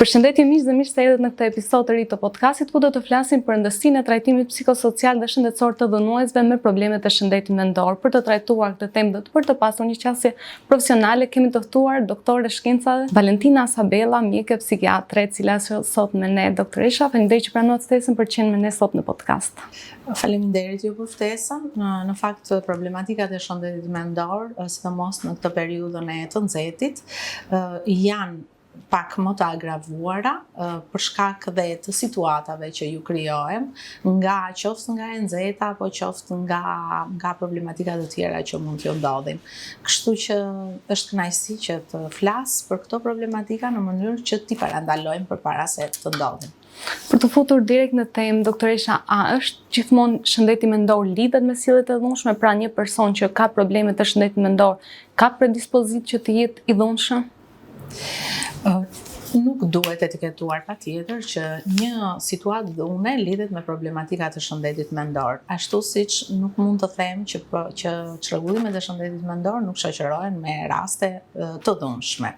Përshëndetje miq dhe mirë se erdhët në këtë episod të ri të podcastit ku do të flasim për rëndësinë e trajtimit psikosocial dhe shëndetësor të dhënuesve me probleme të shëndetit mendor. Për të trajtuar këtë temë dhe për të pasur një qasje profesionale kemi të ftuar doktore shkencave Valentina Sabella, mjeke psikiatre, e cila është sot me ne. Doktoresha, faleminderit që pranovat ftesën për të qenë me ne sot në podcast. Faleminderit ju për ftesën. Në fakt problematikat e shëndetit mendor, sidomos në këtë periudhën e të nxehtit, janë pak më të agravuara për shkak dhe të situatave që ju krijohen, qoftë nga e nxehta apo qoftë nga problematika të tjera që mund t'ju ndodhin. Kështu që është kënaqësi që të flas për këto problematika në mënyrë që t'i parandalojmë përpara se të ndodhin. Për të futur direkt në temë, doktoresha, a është gjithmonë shëndeti mendor lidhet me sjelljet e dhunshme? Pra një person që ka probleme të shëndetit mendor ka predispozitë që të jetë i dhunshëm? Nuk duhet etiketuar patjetër që një situatë dhune lidhet me problematika të shëndetit mendor. Ashtu siç nuk mund të them që çrregullimet e shëndetit mendor nuk shoqërohen me raste të dhunshme.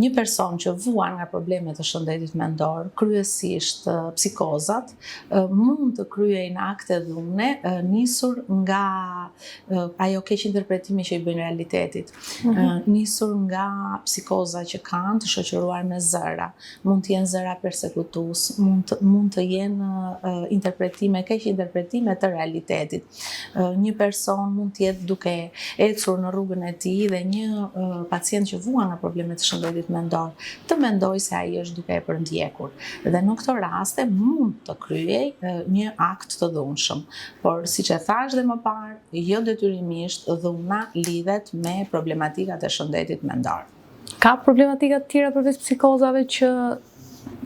Një person që vuan nga probleme të shëndetit mendor, kryesisht psikozat, mund të kryejnë akte dhune nisur nga ajo keq interpretimi që i bëjnë realitetit, nisur nga psikoza që kanë të shoqëruar me zëra, mund të jenë zëra persekutues, mund të jenë keq interpretime të realitetit. Një person mund të jetë duke ecur në rrugën e tij dhe një pacient që vuan nga probleme të shëndetit mendor të mendojë se ai është duke e përndjekur. Dhe në këto raste mund të kryej një akt të dhunshëm. Por siç e thash dhe më parë, jo detyrimisht dhuna lidhet me problematikat e shëndetit mendor. Ka problematika të tjera përveç psikozave që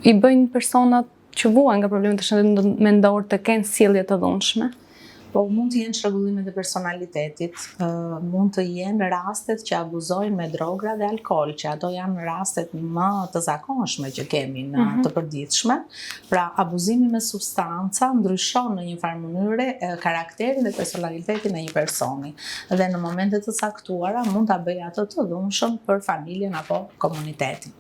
i bëjnë personat që vuan nga problemet të shëndetit mendor të kenë sjellje të dhunshme? Po mund të jenë çrregullimet e personalitetit, mund të jenë rastet që abuzojnë me droga dhe alkool, që ato janë rastet më të zakonshme që kemi në të përditshme. Pra, abuzimi me substanca ndryshon në një farë mënyre karakterin dhe personalitetin e një personi. Dhe në momente të caktuara mund ta bëjë ato të dhunshëm për familjen apo komunitetin.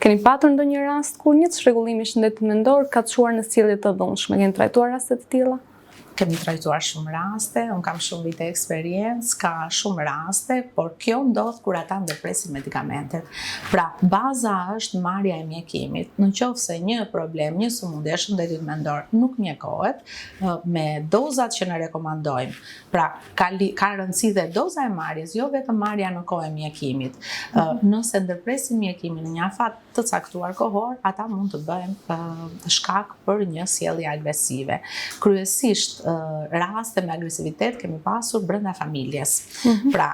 Keni patur ndonjë rast kur një çrregullim i shëndetit mendor ka çuar në sjellje të dhunshme? Keni trajtuar raste të tilla? Kemi trajtuar shumë raste, unë kam shumë vite eksperiencë, ka shumë raste, por kjo ndodh kur ata ndepresin medikamentet. Pra, baza është marrja e mjekimit. Nëse një problem, një sëmundje e shëndetit mendor nuk mjekohet me dozat që ne rekomandojmë. Pra, ka rëndësi dhe doza e marrjes, jo vetëm marrja në kohë e mjekimit. Nëse ndërpresin mjekimin në një afat të caktuar kohor, ata mund të bëjnë shkak për një sjellje agresive. Kryesisht raste me agresivitet kemi pasur brenda familjes. Pra,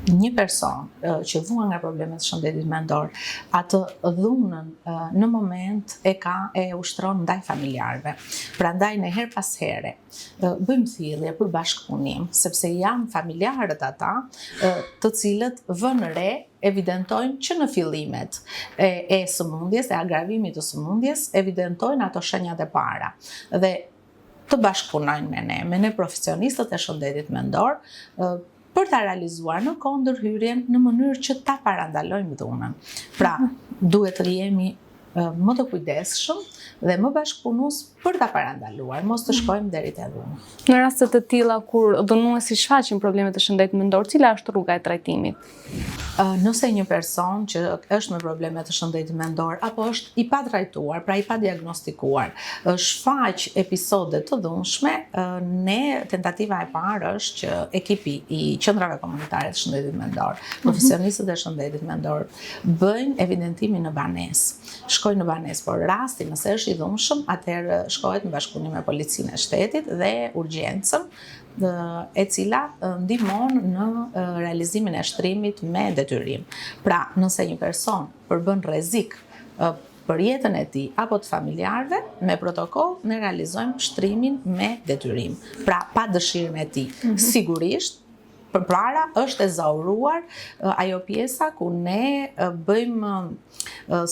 një person që vuan nga problemet të shëndetit mendor, atë dhunën në moment e ushtron ndaj familjarëve. Prandaj ne her pas here bëjmë thirrje për bashkëpunim, sepse janë familjarët ata të cilët vënë re evidentojnë që në fillimet e sëmundjes, e agravimit të sëmundjes, evidentojnë ato shenjat e para. Dhe të bashkëpunojnë me ne profesionistët e shëndetit mendor për ta realizuar në kohë ndërhyrjen në mënyrë që ta parandalojmë dhunën. Pra, duhet të jemi më të kujdesshëm dhe më bashkëpunues për ta parandaluar, mos të shkojmë deri te dhuna. Në raste të tilla kur dhunuesi shfaqin probleme të shëndetit mendor, cila është rruga e trajtimit? Nëse një person që është me probleme të shëndetit mendor apo është i patrajtuar, pra i padiagnostikuar, shfaq episode të dhunshme, tentativa e parë është që ekipi i qendrave komunitare të shëndetit mendor, profesionistët e shëndetit mendor, bëjnë evidentimin në banesë. Shkojnë në banesë, por rasti nëse është i dhunshëm, atëherë shkohet në bashkëpunim me policinë e shtetit dhe urgjencën, e cila ndihmon në realizimin e shtrimit me detyrim. Pra, nëse një person përbën rrezik për jetën e tij apo të familjarëve, me protokoll ne realizojmë shtrimin me detyrim. Pra, pa dëshirën e tij. Sigurisht përpara është e zauruar ajo pjesa ku ne bëjmë,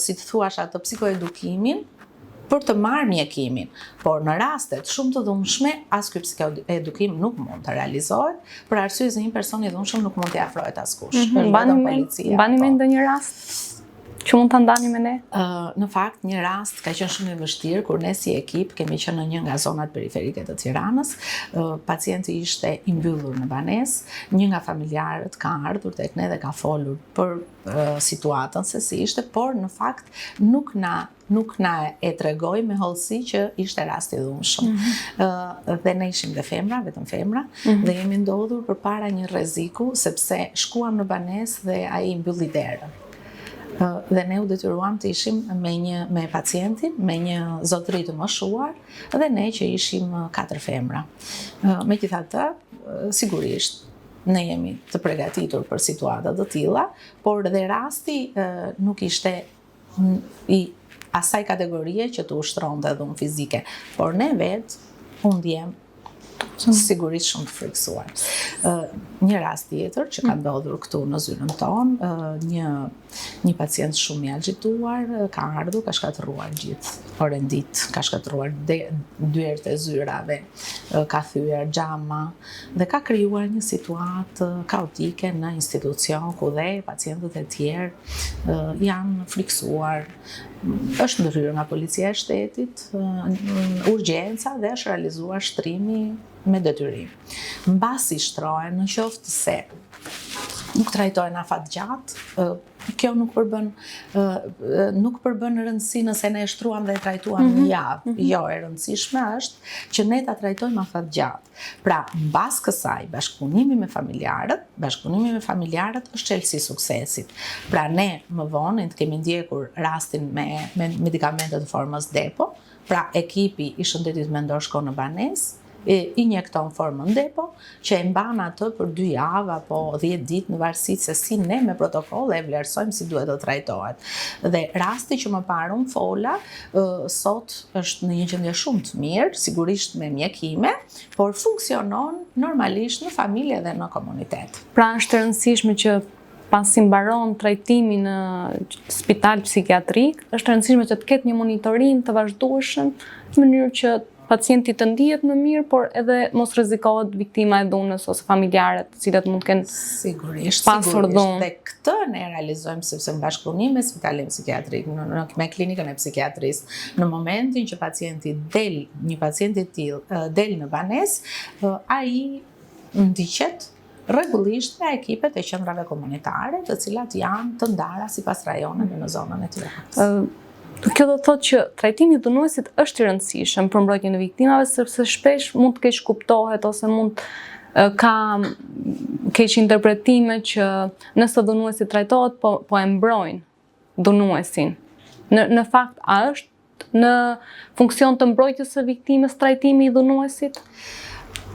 si të thuash, atë psikoedukimin për të marrë mjekimin. Por në rastet shumë të dhunshme, as ky psikoedukim nuk mund të realizohet, për arsye se një person i dhunshëm nuk mund t'i afrohet askush. Bani me ndonjë rast? që mund ta ndani me ne? Në fakt, një rast ka qenë shumë i vështirë kur ne si ekip kemi qenë në një nga zonat periferike të Tiranës. Pacienti ishte i mbyllur në banesë, një nga familjarët ka ardhur tek ne dhe ka folur për situatën se si ishte, por në fakt nuk na e tregoi me hollësi që ishte rast i dhunshëm. Dhe ne ishim dhe femra, vetëm femra, dhe jemi ndodhur përpara një rreziku sepse shkuam në banesë dhe ai mbylli derën. Dhe ne u detyruam të ishim me pacientin, me një zotëri të moshuar dhe ne që ishim 4 femra. Megjithatë, sigurisht ne jemi të përgatitur për situata të tilla, por dhe rasti nuk ishte i asaj kategorie që të ushtronte dhunë fizike, por ne vetë u ndjem sigurisht shumë të frikësuar. Një rast tjetër që ka ndodhur këtu në zyrën tonë, një pacient shumë i agituar ka ardhur, ka shkatëruar gjithë orën ditë, ka shkatëruar dyert e zyrave, ka thyer xhama dhe ka krijuar një situatë kaotike në institucion ku dhe pacientët e tjerë janë frikësuar. Është ndërhyrë nga policia e shtetit, urgjenca dhe është realizuar shtrimi me detyrim. Mbasi shtrohen, në qoftë se nuk trajtohen afatgjatë, kjo nuk përbën rëndësi nëse ne e shtruam dhe e trajtuam një javë. Jo, e rëndësishme është që ne ta trajtojmë afatgjatë. Pra, mbas kësaj, bashkëpunimi me familjarët është çelësi i suksesit. Pra, ne më vonë të kemi ndjekur rastin me medikamente të formës depo, pra ekipi i shëndetit mendor shkon në banesë, injekton formën depo, që e mban atë për 2 javë apo 10 ditë në varësi se si ne me protokoll e vlerësojmë si duhet të trajtohet. Dhe rasti që më parë unë fola, sot është në një gjendje shumë të mirë, sigurisht me mjekime, por funksionon normalisht në familje dhe në komunitet. Pra është e rëndësishme që pasi mbaron trajtimi në spital psikiatrik, është e rëndësishme që të ketë një monitorim të vazhdueshëm në mënyrë që pacienti të ndihet më mirë, por edhe mos rrezikohet viktima e dhunës ose familjarët, të cilët mund të kenë pasur dhunë. Dhe këtë ne realizojmë sepse në bashkëpunim me spitalin psikiatrik, me klinikën e psikiatrisë, në momentin që një pacient i tillë del në banesë, ai ndiqet rregullisht nga ekipet e qendrave komunitare, të cilat janë të ndara sipas rajoneve në zonën e Tiranës. Kjo do të thotë që trajtimi i dhunuesit është i rëndësishëm për mbrojtjen e viktimave, sepse shpesh mund të keq kuptohet ose mund ka keq interpretime që nëse dhunuesi trajtohet, po e mbrojnë dhunuesin. Në fakt, a është në funksion të mbrojtjes së viktimës trajtimi i dhunuesit?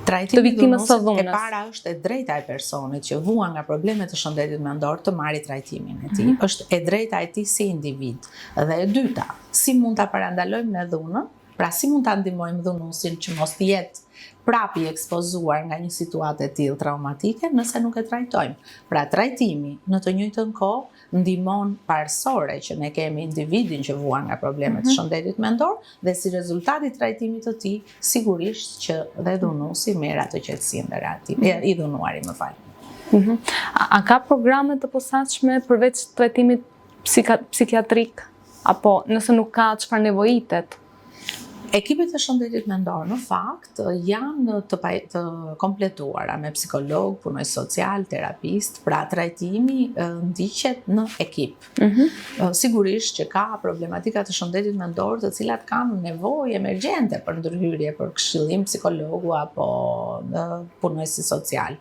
Trajtimi i dhunuesit e para është e drejta e personit që vuan nga problemet të shëndetit mendor të marrë trajtimin e tij. Është e drejta e tij si individ. Dhe e dyta, si mund ta parandalojmë ne dhunën, pra si mund ta ndihmojmë dhunuesin që mos të jetë prapë i ekspozuar nga një situatë e tillë traumatike nëse nuk e trajtojmë. Pra trajtimi në të njëjtën kohë ndihmon parësore që ne kemi individin që vuan nga problemet të shëndetit mendor dhe si rezultat i trajtimit të tij sigurisht që dhe dhunuesi merr atë qetësinë dhe rehatimi i dhunuari, më fal. A ka programe të posaçme përveç trajtimit psikiatrik, apo nëse nuk ka, çfarë nevojitet? Ekipet e shëndetit mendor në fakt janë të kompletuara me psikolog, punojës social, terapist, pra trajtimi ndiqet në ekip. Sigurisht që ka problematika të shëndetit mendor të cilat kanë nevojë emergjente për ndërhyrje, për këshillim psikologu apo punojësi social.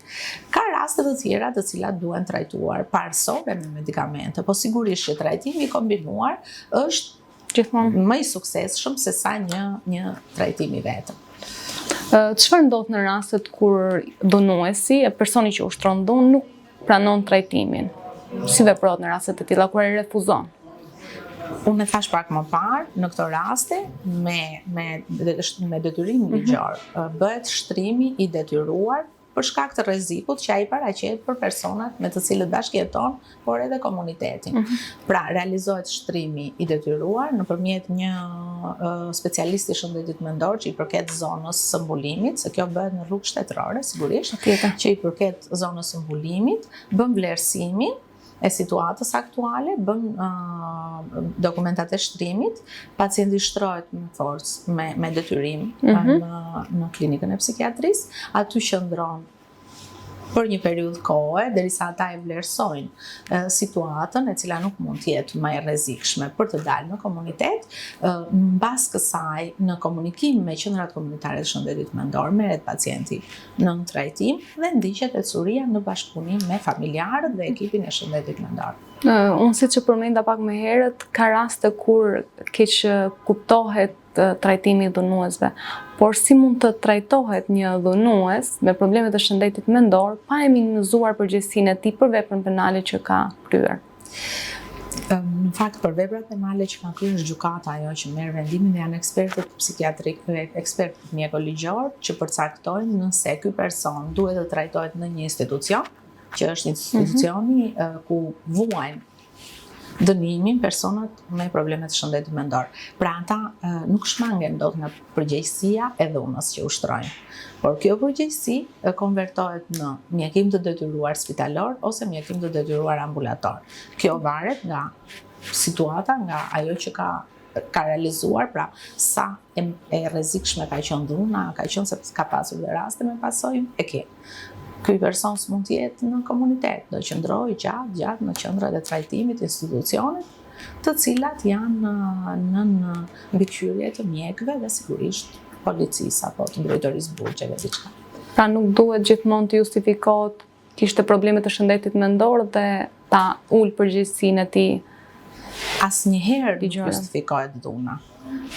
Ka raste të tjera të cilat duhen trajtuar parësore me medikamente, po sigurisht që trajtimi i kombinuar është gjithmonë më i suksesshëm se sa një trajtim i vetëm. Çfarë ndodh në rastet kur dhunuesi, personi që ushtron dhunë, nuk pranon trajtimin? Si veprohet në rastet e tilla kur e refuzon? Unë e thash pak më parë, në këto raste me detyrim ligjor bëhet shtrimi i detyruar për shkak të rrezikut që ai paraqet për personat me të cilët bashkëjeton, por edhe komunitetin. Pra, realizohet shtrimi i detyruar nëpërmjet një specialisti i shëndetit mendor që i përket zonës së mbulimit, se kjo bëhet në rrugë shtetërore, sigurisht, që i përket zonës së mbulimit, bën vlerësimin e situatës aktuale, bën dokumentat e shtrimit, pacienti shtrohet me forcë, me detyrim në klinikën e psikiatrisë, aty qëndron për një periudhë kohe, derisa ata e vlerësojnë situatën e cila nuk mund të jetë më e rrezikshme për të dalë në komunitet. Mbas kësaj, në komunikim me qendrat komunitare të shëndetit mendor, merret pacienti në trajtim dhe ndiqet ecuria në bashkëpunim me familjarët dhe ekipin e shëndetit mendor. Unë siç e përmenda pak më herët, ka raste kur keq kuptohet trajtimi i dhunuesve, por si mund të trajtohet një dhunues me probleme të shëndetit mendor pa e minimizuar përgjegjësinë e tij për veprën penale që ka kryer? Në fakt, për veprat penale që ka kryer gjykata, ajo që merr vendimin janë ekspertët psikiatrik dhe ekspertët mjekoligjor që përcaktojnë nëse ky person duhet të trajtohet në një institucion, që është institucioni ku vuajnë dënimin personat me probleme të shëndetit mendor. Pra ata nuk shmangen dot nga përgjegjësia e dhunës që ushtrojnë. Por kjo përgjegjësi konvertohet në mjekim të detyruar spitalor ose mjekim të detyruar ambulator. Kjo varet nga situata, nga ajo që ka realizuar, pra sa e rrezikshme ka qenë dhuna, ka qenë se ka pasur dhe raste me pasojë e ke. Ky person s'mund të jetë në komunitet, do qëndrojë gjatë në qendrat e trajtimit, institucionet, të cilat janë në mbikëqyrje të mjekëve dhe sigurisht policisë apo të drejtorisë burgjeve diçka. Pra nuk duhet gjithmonë të justifikohet kishte probleme të shëndetit mendor dhe ta ul përgjegjësinë e tij. Asnjëherë nuk justifikohet dhuna,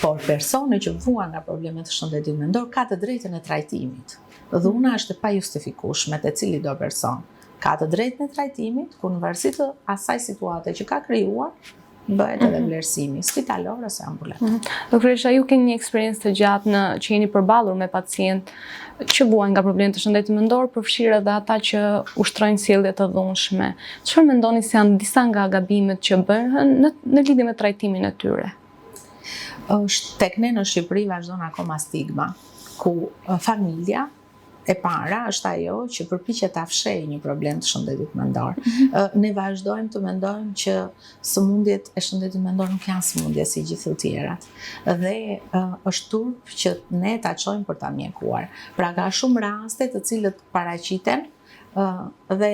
por personi që vuan nga problemet të shëndetit mendor ka të drejtën e trajtimit. Dhuna është e pajustifikueshme te cili do person. Ka të drejtën e trajtimit, ku në varësi të asaj situate që ka krijuar, bëhet edhe vlerësimi spitalor ose ambulant. Doktoresha, ju keni një eksperiencë të gjatë që jeni përballur me pacient që vuajnë nga probleme të shëndetit mendor, përfshirë edhe ata që ushtrojnë sjellje të dhunshme. Çfarë mendoni se janë disa nga gabimet që bëhen në lidhje me trajtimin e tyre? Tek ne në Shqipëri vazhdon akoma stigma, ku familja e para është ajo që përpiqet ta fshejë një problem të shëndetit mendor. Ne vazhdojmë të mendojmë që sëmundjet e shëndetit mendor nuk janë sëmundje si gjithë të tjerat. Dhe është turp që ne ta çojmë për ta mjekuar. Pra ka shumë raste të cilët paraqiten dhe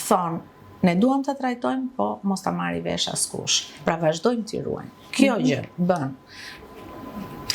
thonë ne duam ta trajtojmë, po mos ta marri vesh askush. Pra vazhdojmë t'i ruajmë. Kjo gjë bën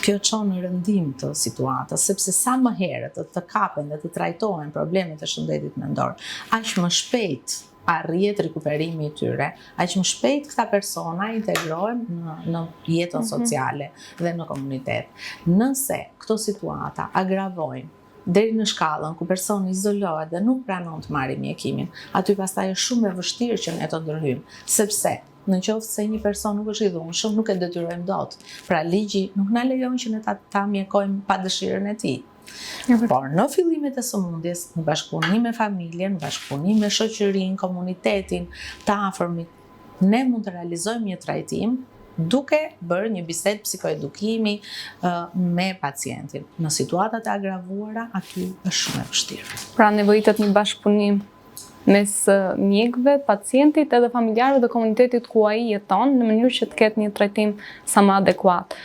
kjo çon në rëndim të situatës, sepse sa më herët të kapen dhe të trajtohen problemet e shëndetit mendor, aq më shpejt arrihet rikuperimi i tyre, aq më shpejt këta persona integrohen në jetën sociale dhe në komunitet. Nëse këto situata agravojnë deri në shkallën ku personi izolohet dhe nuk pranon të marrë mjekimin, aty pastaj është shumë e vështirë që ne të ndërhyjmë, sepse në qoftë se një person nuk është i dhunshëm, nuk e detyrojmë dot. Pra ligji nuk na lejon që ne ta mjekojmë pa dëshirën e tij. Por në fillimet e sëmundjes, në bashkëpunim me familjen, në bashkëpunim me shoqërinë, komunitetin, të afërmit, ne mund të realizojmë një trajtim duke bërë një bisedë psikoedukimi me pacientin. Në situatat e agravuara, aty është shumë e vështirë. Pra nevojitet një bashkëpunim mes mjekëve, pacientit edhe familjarëve dhe komunitetit ku ai jeton, në mënyrë që të ketë një trajtim sa më adekuat.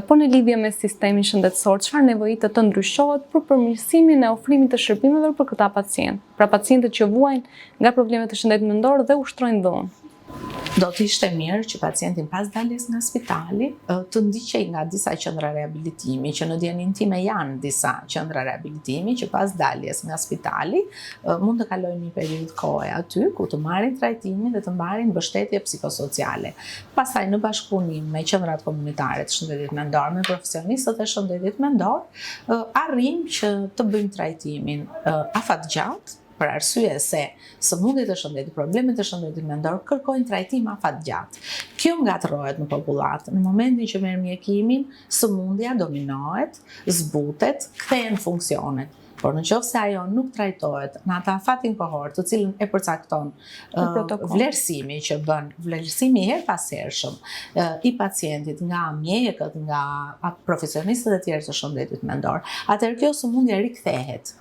Po në lidhje me sistemin shëndetësor, çfarë nevojitet të ndryshohet për përmirësimin e ofrimit të shërbimeve për këta pacientë? Pra pacientët që vuajnë nga problemet e shëndetit mendor dhe ushtrojnë dhunë. Do të ishte mirë që pacientin pas daljes nga spitali të ndiqej nga disa qendra rehabilitimi, që në dijenin time janë disa qendra rehabilitimi që pas daljes nga spitali mund të kalojnë një periudhë kohe aty ku të marrin trajtimin dhe të marrin mbështetje psikosociale. Pastaj në bashkëpunim me qendrat komunitare të shëndetit mendor, me profesionistët e shëndetit mendor, arrijmë që të bëjmë trajtimin afatgjatë, për arsye se sëmundjet e shëndetit, problemet e shëndetit mendor kërkojnë trajtim afatgjatë. Kjo ngatrohet në popullat. Në momentin që merr mjekimin, sëmundja dominohet, zbutet, kthehen funksionet. Por nëse ajo nuk trajtohet në atë afatin kohor të cilën e përcakton vlerësimi që bën, vlerësimi her pas hershëm i pacientit nga mjekët, nga profesionistët e tjerë të shëndetit mendor, atëherë kjo sëmundje rikthehet.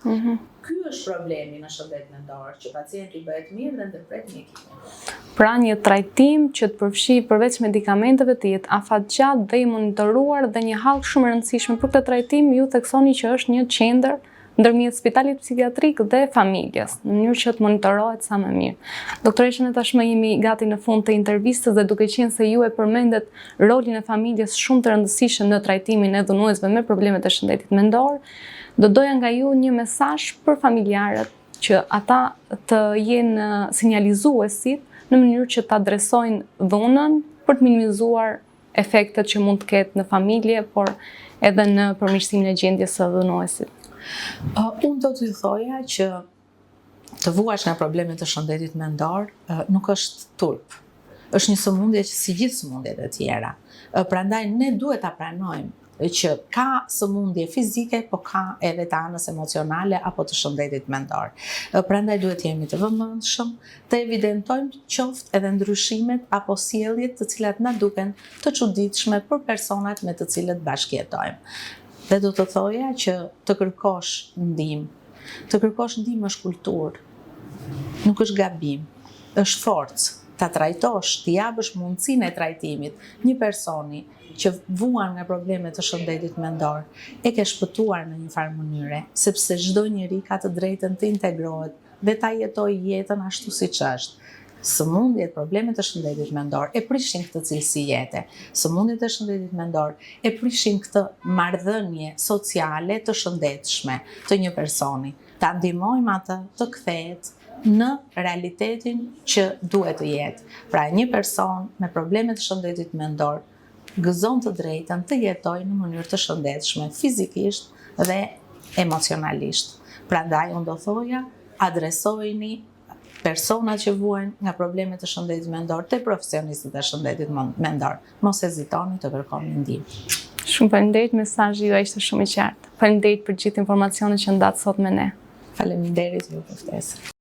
Ky është problemi në shëndet mendor, që pacienti bëhet mirë dhe ndërpret mjekimin. Pra një trajtim që të përfshijë përveç medikamenteve të jetë afatgjatë dhe i monitoruar dhe një hallë shumë e rëndësishme për këtë trajtim ju theksoni që është një qendër ndërmjet spitalit psikiatrik dhe familjes, në mënyrë që të monitorohet sa më mirë. Doktoresha, ne tashmë jemi gati në fund të intervistës dhe duke qenë se ju e përmendet rolin e familjes shumë të rëndësishëm në trajtimin e dhunuesve me problemet e shëndetit mendor, do doja nga ju një mesazh për familjarët që ata të jenë sinjalizuesit në mënyrë që të adresojnë dhunën për të minimizuar efektet që mund të ketë në familje, por edhe në përmirësimin e gjendjes së dhunuesit. Unë do t'ju thoja që të vuash nga problemet të shëndetit mendor nuk është turp. Është një sëmundje që si gjithë sëmundjet e tjera. Prandaj ne duhet ta pranojmë që ka sëmundje fizike, po ka edhe të anës emocionale apo të shëndetit mendor. Prandaj duhet jemi të vëmendshëm, të evidentojmë qoftë edhe ndryshimet apo sjelljet të cilat na duken të çuditshme për personat me të cilët bashkëjetojmë. Dhe do të thoja që të kërkosh ndihmë. Të kërkosh ndihmë është kulturë. Nuk është gabim, është forcë. Ta trajtosh, t'i japësh mundësinë e trajtimit një personi që vuan nga problemet të shëndetit mendor, e ke shpëtuar në një farë mënyre, sepse çdo njeri ka të drejtën të integrohet dhe ta jetojë jetën ashtu siç është. Sëmundjet, problemet e shëndetit mendor e prishin këtë cilësi jete. Sëmundjet e shëndetit mendor e prishin këtë marrëdhënie sociale të shëndetshme të një personi. Ta ndihmojmë atë të kthehet në realitetin që duhet të jetë. Pra një person me probleme të shëndetit mendor gëzon të drejtën të jetojë në mënyrë të shëndetshme fizikisht dhe emocionalisht. Prandaj unë do thoja, adresojini personat që vuajnë nga probleme të shëndetit mendor te profesionistët e shëndetit mendor. Mos hezitoni të kërkoni ndihmë. Shumë faleminderit, mesazhi juaj ishte shumë i qartë. Faleminderit për gjithë informacionet që ndatë sot me ne. Faleminderit ju për ftesën.